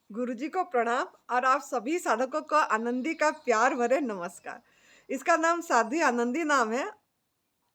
गुरुजी को प्रणाम और आप सभी साधकों को आनंदी का प्यार भरे नमस्कार। इसका नाम साध्वी आनंदी नाम है।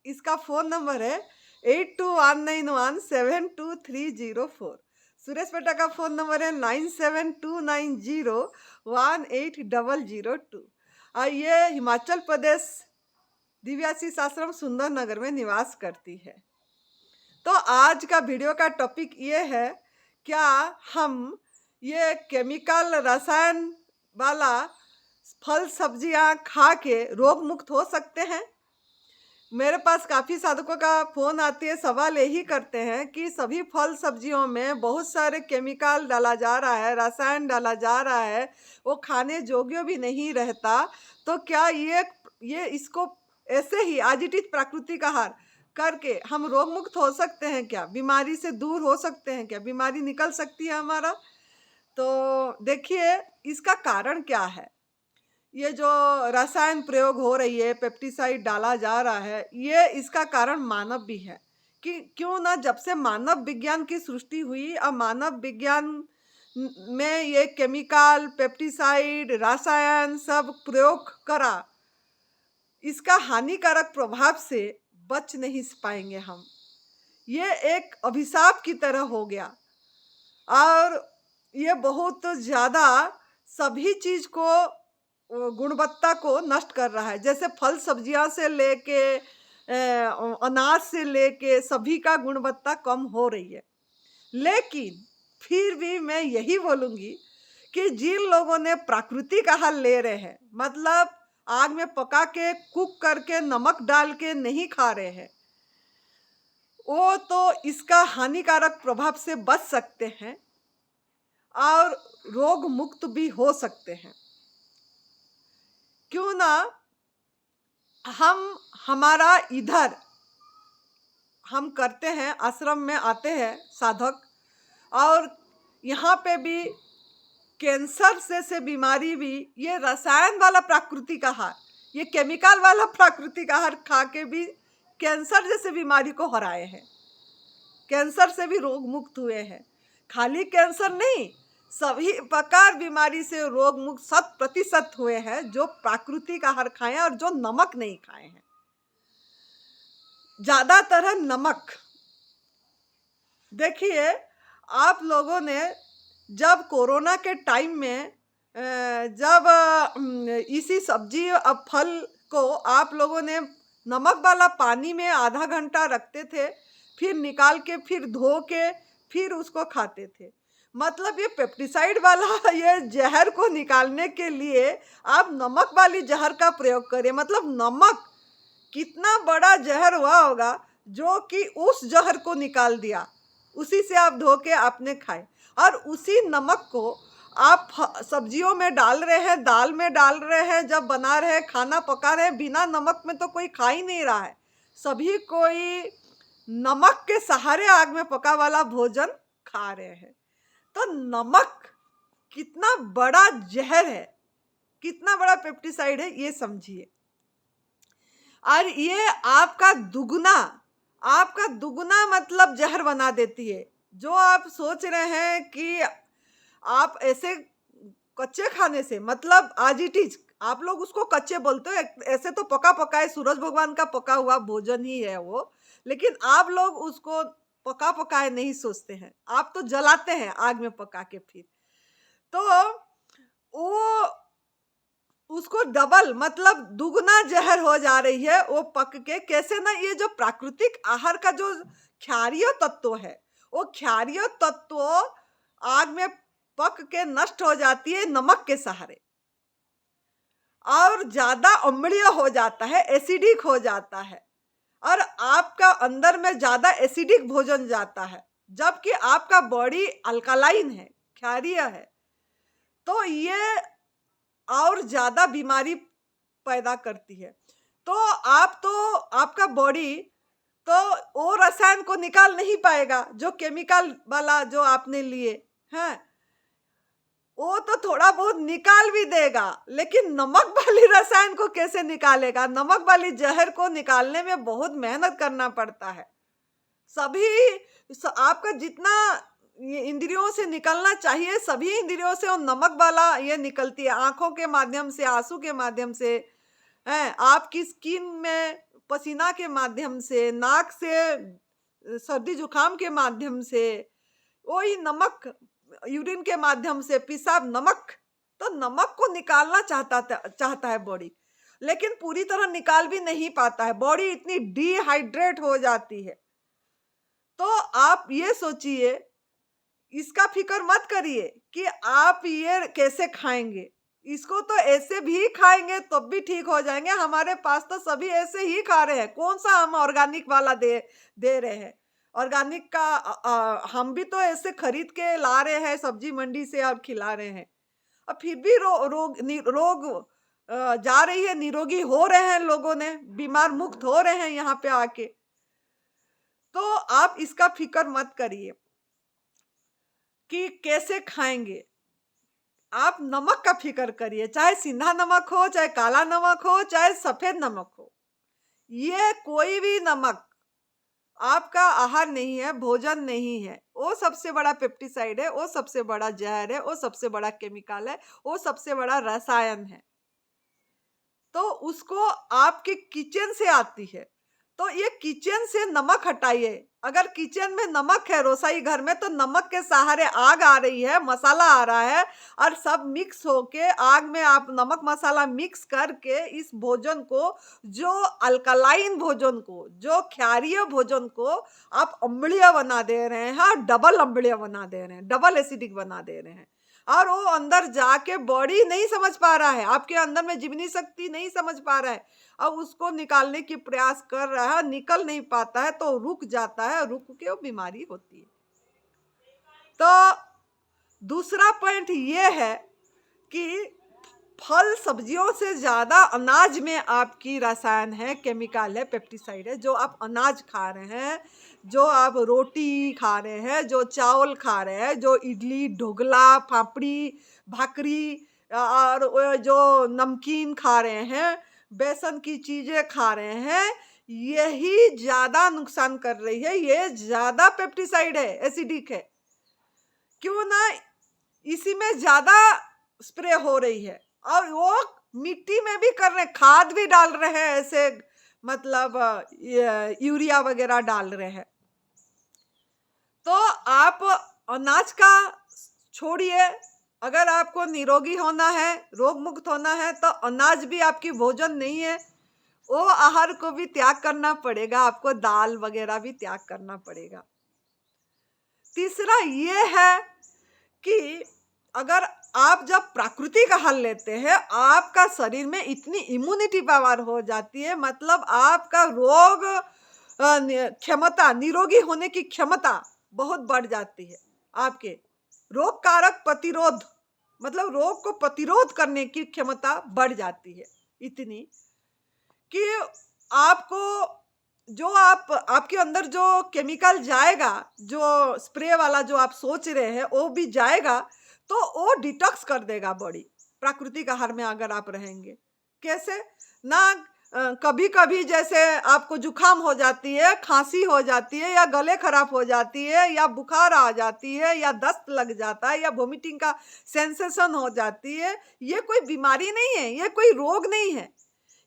इसका फ़ोन नंबर है 8219172304। सुरेश बेटा का फ़ोन नंबर है 9729018002। और ये हिमाचल प्रदेश दिव्याशीष आश्रम सुंदर नगर में निवास करती है। तो आज का वीडियो का टॉपिक ये है, क्या हम ये केमिकल रसायन वाला फल सब्जियां खा के रोग मुक्त हो सकते हैं? मेरे पास काफ़ी साधकों का फ़ोन आती है, सवाल यही करते हैं कि सभी फल सब्जियों में बहुत सारे केमिकल डाला जा रहा है, रसायन डाला जा रहा है, वो खाने योग्य भी नहीं रहता। तो क्या ये इसको ऐसे ही आज इट इज प्राकृतिक आहार करके हम रोग मुक्त हो सकते हैं क्या? बीमारी से दूर हो सकते हैं क्या? बीमारी निकल सकती है हमारा? तो देखिए, इसका कारण क्या है? ये जो रसायन प्रयोग हो रही है, पेप्टिसाइड डाला जा रहा है, ये इसका कारण मानव भी है। कि क्यों ना, जब से मानव विज्ञान की सृष्टि हुई और मानव विज्ञान में ये केमिकल, पेप्टिसाइड, रसायन सब प्रयोग करा, इसका हानिकारक प्रभाव से बच नहीं पाएंगे हम। ये एक अभिशाप की तरह हो गया और ये बहुत ज़्यादा सभी चीज़ को गुणवत्ता को नष्ट कर रहा है। जैसे फल सब्जियां से लेके अनाज से लेके सभी का गुणवत्ता कम हो रही है। लेकिन फिर भी मैं यही बोलूँगी कि जिन लोगों ने प्राकृतिक आहार ले रहे हैं, मतलब आग में पका के कुक करके नमक डाल के नहीं खा रहे हैं, वो तो इसका हानिकारक प्रभाव से बच सकते हैं और रोग मुक्त भी हो सकते हैं। क्यों ना हमारा इधर हम करते हैं, आश्रम में आते हैं साधक, और यहाँ पे भी कैंसर से बीमारी भी ये रसायन वाला प्राकृतिक आहार, ये केमिकल वाला प्राकृतिक आहार खा के भी कैंसर जैसे बीमारी को हराए हैं, कैंसर से भी रोग मुक्त हुए हैं। खाली कैंसर नहीं, सभी प्रकार बीमारी से रोग मुक्त 100% हुए हैं जो प्राकृतिक आहार खाए और जो नमक नहीं खाए हैं। ज्यादातर है नमक। देखिए, आप लोगों ने जब कोरोना के टाइम में जब इसी सब्जी और फल को आप लोगों ने नमक वाला पानी में आधा घंटा रखते थे, फिर निकाल के फिर धो के फिर उसको खाते थे। मतलब ये पेप्टिसाइड वाला ये जहर को निकालने के लिए आप नमक वाली जहर का प्रयोग करें। मतलब नमक कितना बड़ा जहर हुआ होगा जो कि उस जहर को निकाल दिया, उसी से आप धो के आपने खाए। और उसी नमक को आप सब्जियों में डाल रहे हैं, दाल में डाल रहे हैं, जब बना रहे हैं, खाना पका रहे हैं, बिना नमक में तो कोई खा ही नहीं रहा है। सभी कोई नमक के सहारे आग में पका वाला भोजन खा रहे हैं। तो नमक कितना बड़ा जहर है, कितना बड़ा पेप्टिसाइड है, ये समझिए। और ये आपका दुगना मतलब जहर बना देती है। जो आप सोच रहे हैं कि आप ऐसे कच्चे खाने से, मतलब आज इट इज, आप लोग उसको कच्चे बोलते हो, ऐसे तो पका पकाए सूरज भगवान का पका हुआ भोजन ही है वो, लेकिन आप लोग उसको पका पकाए नहीं सोचते हैं, आप तो जलाते हैं आग में पका के। फिर तो वो उसको डबल मतलब दुगना जहर हो जा रही है वो पक के। कैसे ना, ये जो प्राकृतिक आहार का जो क्षारीय तत्व है, वो क्षारीय तत्व आग में पक के नष्ट हो जाती है नमक के सहारे, और ज्यादा अम्लीय हो जाता है, एसिडिक हो जाता है, और आपका अंदर में ज्यादा एसिडिक भोजन जाता है, जबकि आपका बॉडी अल्कालाइन है, क्षारीय है। तो ये और ज्यादा बीमारी पैदा करती है। तो आपका बॉडी तो वो रसायन को निकाल नहीं पाएगा जो केमिकल वाला जो आपने लिए हैं, वो तो थोड़ा बहुत निकाल भी देगा, लेकिन नमक वाली रसायन को कैसे निकालेगा? नमक वाली जहर को निकालने में बहुत मेहनत करना पड़ता है। आपका जितना ये इंद्रियों से निकलना चाहिए, सभी इंद्रियों से, और नमक वाला ये निकलती है आंखों के माध्यम से, आंसू के माध्यम से, है आपकी स्किन में पसीना के माध्यम से, नाक से सर्दी जुकाम के माध्यम से, वही नमक यूरिन के माध्यम से, पेशाब नमक, तो नमक को निकालना चाहता है बॉडी, लेकिन पूरी तरह निकाल भी नहीं पाता है, बॉडी इतनी डिहाइड्रेट हो जाती है। तो आप ये सोचिए, इसका फिक्र मत करिए कि आप ये कैसे खाएंगे, इसको तो ऐसे भी खाएंगे तब भी ठीक हो जाएंगे। हमारे पास तो सभी ऐसे ही खा रहे हैं, कौन सा हम ऑर्गेनिक वाला दे रहे हैं? ऑर्गेनिक का हम भी तो ऐसे खरीद के ला रहे हैं सब्जी मंडी से और खिला रहे हैं, और फिर भी रोग जा रही है, निरोगी हो रहे हैं, लोगों ने बीमार मुक्त हो रहे हैं यहाँ पे आके। तो आप इसका फिक्र मत करिए कि कैसे खाएंगे, आप नमक का फिक्र करिए, चाहे सिंधा नमक हो, चाहे काला नमक हो, चाहे सफेद नमक हो, ये कोई भी नमक आपका आहार नहीं है, भोजन नहीं है। वो सबसे बड़ा पेप्टिसाइड है, वो सबसे बड़ा जहर है, वो सबसे बड़ा केमिकल है, वो सबसे बड़ा रसायन है। तो उसको आपके किचन से आती है, तो ये किचन से नमक हटाइए। अगर किचन में नमक है, रसोई घर में, तो नमक के सहारे आग आ रही है, मसाला आ रहा है, और सब मिक्स होके आग में आप नमक मसाला मिक्स करके इस भोजन को, जो अल्कलाइन भोजन को, जो क्षारीय भोजन को आप अम्लीय बना दे रहे हैं, और डबल अम्लीय बना दे रहे हैं, डबल एसिडिक बना दे रहे हैं, और वो अंदर जाके बॉडी नहीं समझ पा रहा है, आपके अंदर में जीवनी शक्ति नहीं समझ पा रहा है, अब उसको निकालने की प्रयास कर रहा है, निकल नहीं पाता है, तो रुक जाता है, रुक के वो बीमारी होती है। तो दूसरा पॉइंट ये है कि फल सब्जियों से ज्यादा अनाज में आपकी रसायन है, केमिकल है, पेप्टिसाइड है। जो आप अनाज खा रहे हैं, जो आप रोटी खा रहे हैं, जो चावल खा रहे हैं, जो इडली ढोकला पापड़ी भाकरी और वो जो नमकीन खा रहे हैं, बेसन की चीजें खा रहे हैं, यही ज्यादा नुकसान कर रही है, ये ज्यादा पेप्टिसाइड है, एसिडिक है। क्यों ना, इसी में ज्यादा स्प्रे हो रही है, और वो मिट्टी में भी कर रहे हैं, खाद भी डाल रहे हैं, ऐसे मतलब यूरिया वगैरह डाल रहे हैं। तो आप अनाज का छोड़िए, अगर आपको निरोगी होना है, रोग मुक्त होना है, तो अनाज भी आपकी भोजन नहीं है, वो आहार को भी त्याग करना पड़ेगा, आपको दाल वगैरह भी त्याग करना पड़ेगा। तीसरा ये है कि अगर आप जब प्राकृतिक आहार लेते हैं, आपका शरीर में इतनी इम्यूनिटी पावर हो जाती है, मतलब आपका रोग क्षमता, निरोगी होने की क्षमता बहुत बढ़ जाती है। आपके रोग कारक प्रतिरोध, मतलब रोग को प्रतिरोध करने की क्षमता बढ़ जाती है, इतनी कि आपको जो आपके अंदर जो केमिकल जाएगा, जो स्प्रे वाला जो आप सोच रहे हैं, वो भी जाएगा, तो वो डिटॉक्स कर देगा बॉडी, प्राकृतिक आहार में अगर आप रहेंगे। कैसे ना, कभी कभी जैसे आपको जुकाम हो जाती है, खांसी हो जाती है, या गले खराब हो जाती है, या बुखार आ जाती है, या दस्त लग जाता है, या वोमिटिंग का सेंसेशन हो जाती है, ये कोई बीमारी नहीं है, ये कोई रोग नहीं है,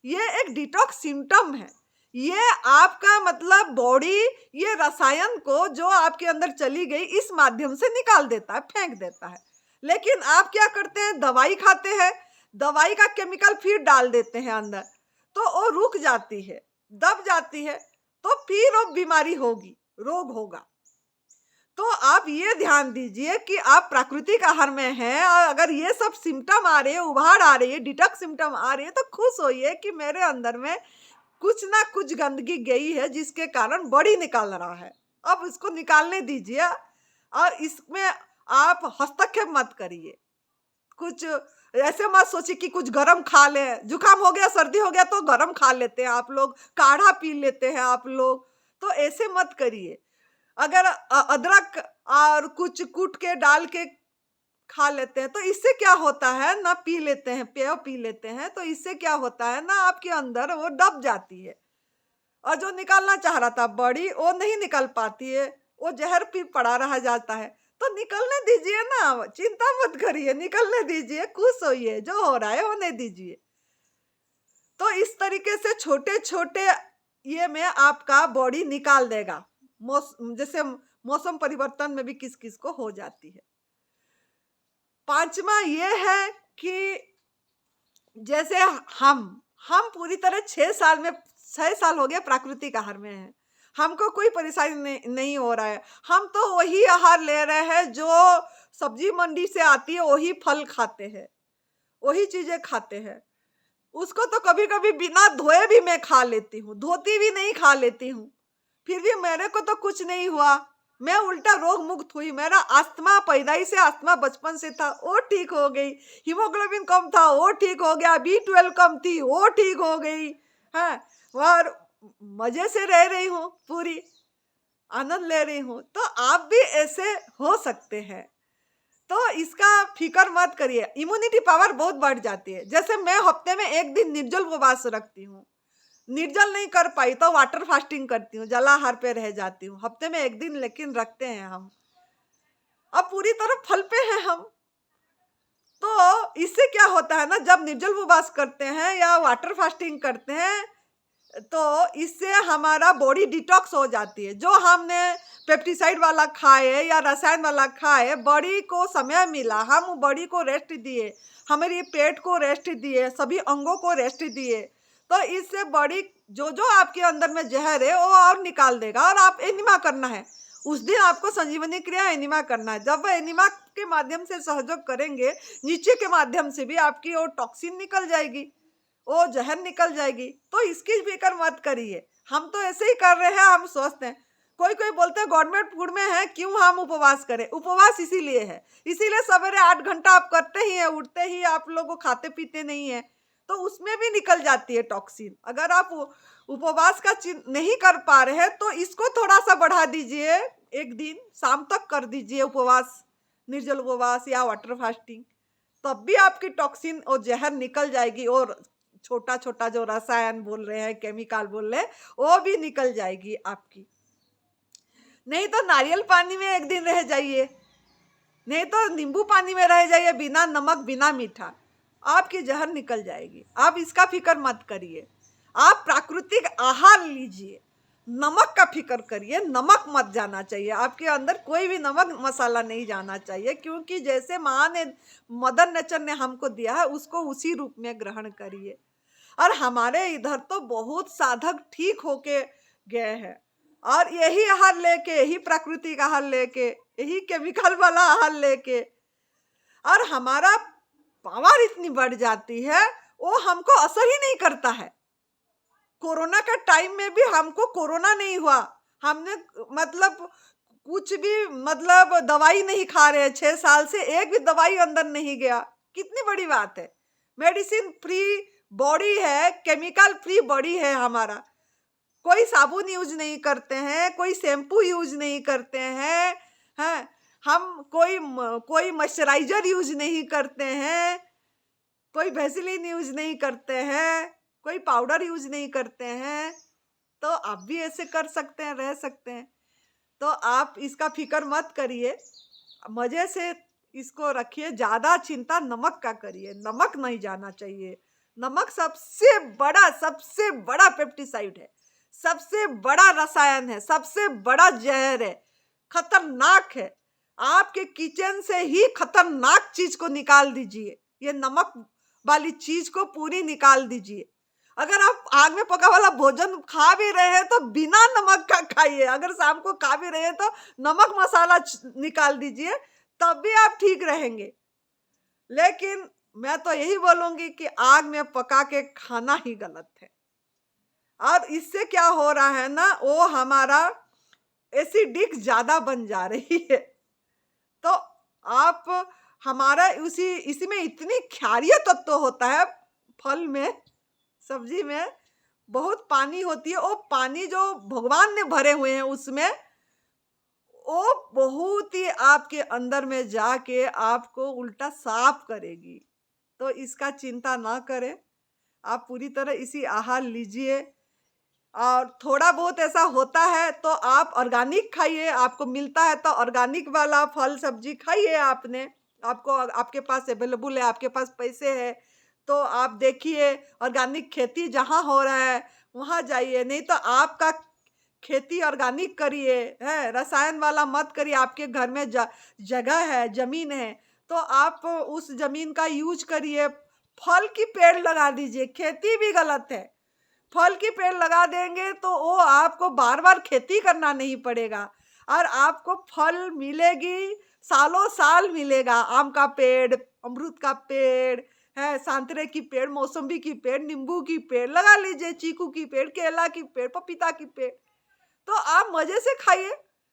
ये एक डिटॉक्स सिम्टम है। ये आपका मतलब बॉडी ये रसायन को जो आपके अंदर चली गई, इस माध्यम से निकाल देता है, फेंक देता है। लेकिन आप क्या करते हैं, दवाई खाते हैं, दवाई का केमिकल फिर डाल देते हैं अंदर, तो वो रुक जाती है, दब जाती है, तो फिर वो बीमारी होगी, रोग होगा। तो आप ये ध्यान दीजिए कि आप प्राकृतिक आहार में हैं, और अगर ये सब सिम्टम आ रहे हैं, उभार आ रही है, डिटॉक्स सिम्टम आ रही है, तो खुश होइए कि मेरे अंदर में कुछ ना कुछ गंदगी गई है, जिसके कारण बॉडी निकाल रहा है। अब इसको निकालने दीजिए, और इसमें आप हस्तक्षेप मत करिए। कुछ ऐसे मत सोचिए कि कुछ गरम खा ले, जुकाम हो गया, सर्दी हो गया, तो गरम खा लेते हैं आप लोग, काढ़ा पी लेते हैं आप लोग, तो ऐसे मत करिए। अगर अदरक और कुछ कूट के डाल के खा लेते हैं, तो इससे क्या होता है ना, पी लेते हैं, पेय पी लेते हैं, तो इससे क्या होता है ना, आपके अंदर वो दब जाती है, और जो निकालना चाह रहा था बॉडी, वो नहीं निकल पाती है, वो जहर पी पड़ा रह जाता है। तो निकलने दीजिए ना, चिंता मत करिए, निकलने दीजिए, खुश होइए, जो हो रहा है होने दीजिए। तो इस तरीके से छोटे छोटे ये में आपका बॉडी निकाल देगा। जैसे मौसम परिवर्तन में भी किस किस को हो जाती है। पांचवा ये है कि जैसे हम पूरी तरह 6 साल हो गया प्राकृतिक आहार में है, हमको कोई परेशानी नहीं हो रहा है। हम तो वही आहार ले रहे हैं जो सब्जी मंडी से आती है, वही फल खाते हैं, वही चीजें खाते हैं। उसको तो कभी कभी बिना धोए भी मैं खा लेती हूँ, धोती भी नहीं खा लेती हूँ, फिर भी मेरे को तो कुछ नहीं हुआ। मैं उल्टा रोग मुक्त हुई। मेरा अस्थमा, पैदाइश से अस्थमा बचपन से था, वो ठीक हो गई। हीमोग्लोबिन कम था, वो ठीक हो गया। B12 कम थी, वो ठीक हो गई है। और मजे से रह रही हूँ, पूरी आनंद ले रही हूँ। तो आप भी ऐसे हो सकते हैं। तो इसका फिक्र मत करिए, इम्यूनिटी पावर बहुत बढ़ जाती है। जैसे मैं हफ्ते में एक दिन निर्जल उपवास रखती हूँ, निर्जल नहीं कर पाई तो वाटर फास्टिंग करती हूँ, जलाहार पे रह जाती हूँ, हफ्ते में एक दिन लेकिन रखते हैं हम। अब पूरी तरह फल पे हैं हम। तो इससे क्या होता है ना, जब निर्जल उपवास करते हैं या वाटर फास्टिंग करते हैं तो इससे हमारा बॉडी डिटॉक्स हो जाती है। जो हमने पेप्टिसाइड वाला खाए या रसायन वाला खाए, बॉडी को समय मिला, हम बॉडी को रेस्ट दिए, हमारे पेट को रेस्ट दिए, सभी अंगों को रेस्ट दिए। तो इससे बॉडी जो जो आपके अंदर में जहर है वो और निकाल देगा। और आप एनिमा करना है उस दिन, आपको संजीवनी क्रिया एनिमा करना है। जब एनिमा के माध्यम से सहयोग करेंगे, नीचे के माध्यम से भी आपकी वो टॉक्सिन निकल जाएगी, वो जहर निकल जाएगी। तो इसकी फिक्र मत करिए, हम तो ऐसे ही कर रहे हैं, हम स्वस्थ हैं। कोई कोई बोलते हैं गवर्नमेंट फूड में है, क्यों हम उपवास करें? उपवास इसीलिए है, इसीलिए सवेरे 8 घंटा आप करते ही हैं, उठते ही आप लोगों खाते पीते नहीं है, तो उसमें भी निकल जाती है टॉक्सिन। अगर आप उपवास का नहीं कर पा रहे हैं तो इसको थोड़ा सा बढ़ा दीजिए, एक दिन शाम तक कर दीजिए उपवास, निर्जल उपवास या वाटर फास्टिंग, तब भी आपकी टॉक्सिन और जहर निकल जाएगी। और छोटा छोटा जो रसायन बोल रहे हैं, केमिकल बोल रहे हैं, वो भी निकल जाएगी आपकी। नहीं तो नारियल पानी में एक दिन रह जाइए, नहीं तो नींबू पानी में रह जाइए, बिना नमक बिना मीठा, आपकी जहर निकल जाएगी। आप इसका फिक्र मत करिए, आप प्राकृतिक आहार लीजिए, नमक का फिक्र करिए। नमक मत जाना चाहिए आपके अंदर, कोई भी नमक मसाला नहीं जाना चाहिए, क्योंकि जैसे माँ ने, मदर नेचर ने हमको दिया है, उसको उसी रूप में ग्रहण करिए। और हमारे इधर तो बहुत साधक ठीक होके गए हैं, और यही आहार लेके, यही प्राकृतिक आहार लेके, यही केमिकल वाला आहार लेके, और हमारा पावर इतनी बढ़ जाती है, वो हमको असर ही नहीं करता है। कोरोना का टाइम में भी हमको कोरोना नहीं हुआ, हमने मतलब कुछ भी, मतलब दवाई नहीं खा रहे हैं 6 साल से, एक भी दवाई अंदर नहीं गया। कितनी बड़ी बात है, मेडिसिन फ्री बॉडी है, केमिकल फ्री बॉडी है हमारा। कोई साबुन यूज नहीं करते हैं, कोई शैम्पू यूज नहीं करते हैं, हम कोई मॉइस्चराइजर यूज नहीं करते हैं, कोई वैसलीन यूज नहीं करते हैं, कोई पाउडर यूज नहीं करते हैं। तो आप भी ऐसे कर सकते हैं, रह सकते हैं। तो आप इसका फिक्र मत करिए, मजे से इसको रखिए। ज्यादा चिंता नमक का करिए, नमक नहीं जाना चाहिए। नमक सबसे बड़ा पेप्टिसाइड है, सबसे बड़ा रसायन है, सबसे बड़ा जहर है, खतरनाक है। आपके किचन से ही खतरनाक चीज को निकाल दीजिए, ये नमक वाली चीज को पूरी निकाल दीजिए। अगर आप आग में पका वाला भोजन खा भी रहे हैं तो बिना नमक का खाइए। अगर शाम को खा भी रहे हैं तो नमक मसाला निकाल दीजिए, तब भी आप ठीक रहेंगे। लेकिन मैं तो यही बोलूंगी कि आग में पका के खाना ही गलत है। और इससे क्या हो रहा है ना, वो हमारा एसिडिक ज्यादा बन जा रही है। तो आप हमारा इसी में इतनी क्षारीय तत्व होता है, फल में, सब्जी में बहुत पानी होती है। वो पानी जो भगवान ने भरे हुए हैं उसमें, वो बहुत ही आपके अंदर में जाके आपको उल्टा साफ करेगी। तो इसका चिंता ना करें, आप पूरी तरह इसी आहार लीजिए। और थोड़ा बहुत ऐसा होता है तो आप ऑर्गेनिक खाइए, आपको मिलता है तो ऑर्गेनिक वाला फल सब्जी खाइए। आपने आपको आपके पास अवेलेबल है, आपके पास पैसे हैं तो आप देखिए ऑर्गेनिक खेती जहाँ हो रहा है वहाँ जाइए, नहीं तो आपका खेती ऑर्गेनिक करिए, है रसायन वाला मत करिए। आपके घर में जगह है, जमीन है तो आप उस जमीन का यूज करिए। फल की पेड़ लगा दीजिए, खेती भी गलत है। फल की पेड़ लगा देंगे तो वो आपको बार बार खेती करना नहीं पड़ेगा और आपको फल मिलेगी, सालों साल मिलेगा। आम का पेड़, अमरूद का पेड़ है, संतरे की पेड़, मौसम्बी की पेड़, नींबू की पेड़ लगा लीजिए, चीकू की पेड़, केला की पेड़, पपीता की पेड़, तो आप मजे से खाइए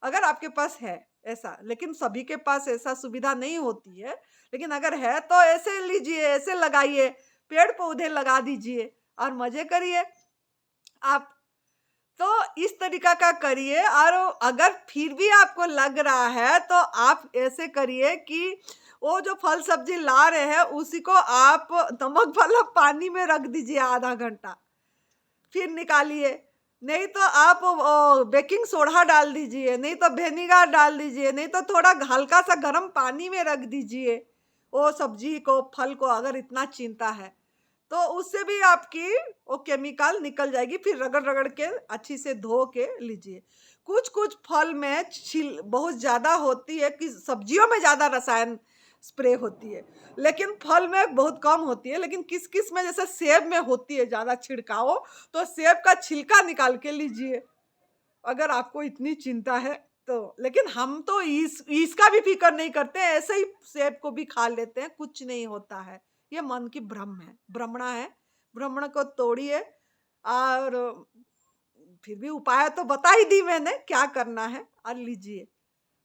अगर आपके पास है ऐसा। लेकिन सभी के पास ऐसा सुविधा नहीं होती है, लेकिन अगर है तो ऐसे लीजिए, ऐसे लगाइए, पेड़ पौधे लगा दीजिए और मजे करिए आप। तो इस तरीका का करिए। और अगर फिर भी आपको लग रहा है तो आप ऐसे करिए कि वो जो फल सब्जी ला रहे हैं उसी को आप नमक वाला पानी में रख दीजिए आधा घंटा, फिर निकालिए। नहीं तो आप बेकिंग सोडा डाल दीजिए, नहीं तो विनेगर डाल दीजिए, नहीं तो थोड़ा हल्का सा गर्म पानी में रख दीजिए वो सब्जी को, फल को, अगर इतना चिंता है तो उससे भी आपकी वो केमिकल निकल जाएगी। फिर रगड़ रगड़ के अच्छी से धो के लीजिए। कुछ कुछ फल में छिल बहुत ज़्यादा होती है कि सब्जियों में ज़्यादा रसायन स्प्रे होती है, लेकिन फल में बहुत कम होती है। लेकिन किस किस में, जैसे सेब में होती है ज़्यादा छिड़काव, तो सेब का छिलका निकाल के लीजिए अगर आपको इतनी चिंता है तो। लेकिन हम तो इसका भी फिक्र नहीं करते, ऐसे ही सेब को भी खा लेते हैं, कुछ नहीं होता है। ये मन की भ्रम है, भ्रमणा है। भ्रमण को तोड़िए। और फिर भी उपाय तो बता ही दी मैंने क्या करना है, और लीजिए।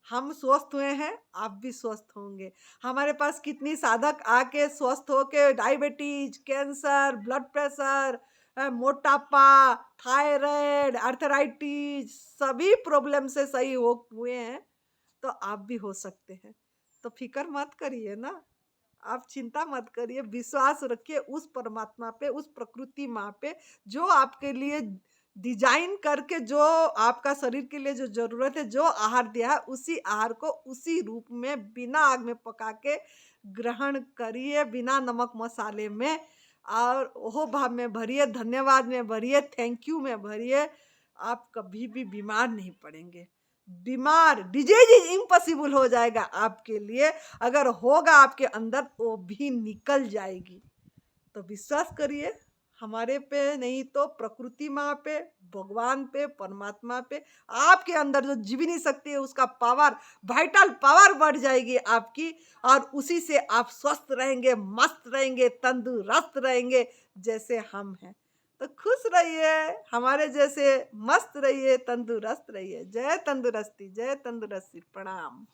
हम स्वस्थ हुए हैं, आप भी स्वस्थ होंगे। हमारे पास कितनी साधक आके स्वस्थ होके डायबिटीज, कैंसर, ब्लड प्रेशर, मोटापा, थायराइड, आर्थराइटिस, सभी प्रॉब्लम से सही हो हुए हैं, तो आप भी हो सकते हैं। तो फिक्र मत करिए ना, आप चिंता मत करिए, विश्वास रखिए उस परमात्मा पे, उस प्रकृति माँ पे, जो आपके लिए डिजाइन करके, जो आपका शरीर के लिए जो जरूरत है, जो आहार दिया है, उसी आहार को उसी रूप में बिना आग में पका के ग्रहण करिए, बिना नमक मसाले में। और ओहो भाव में भरिए, धन्यवाद में भरिए, थैंक यू में भरिए। आप कभी भी बीमार नहीं पड़ेंगे। बीमार डिजीज इम्पॉसिबल हो जाएगा आपके लिए, अगर होगा आपके अंदर वो भी निकल जाएगी। तो विश्वास करिए हमारे पे नहीं तो प्रकृति माँ पे, भगवान पे, परमात्मा पे। आपके अंदर जो जीवनी शक्ति है उसका पावर, वाइटल पावर बढ़ जाएगी आपकी, और उसी से आप स्वस्थ रहेंगे, मस्त रहेंगे, तंदुरुस्त रहेंगे, जैसे हम हैं। तो खुश रहिए, हमारे जैसे मस्त रहिए, तंदुरुस्त रहिए। जय तंदुरुस्ती, जय तंदुरुस्ती। प्रणाम।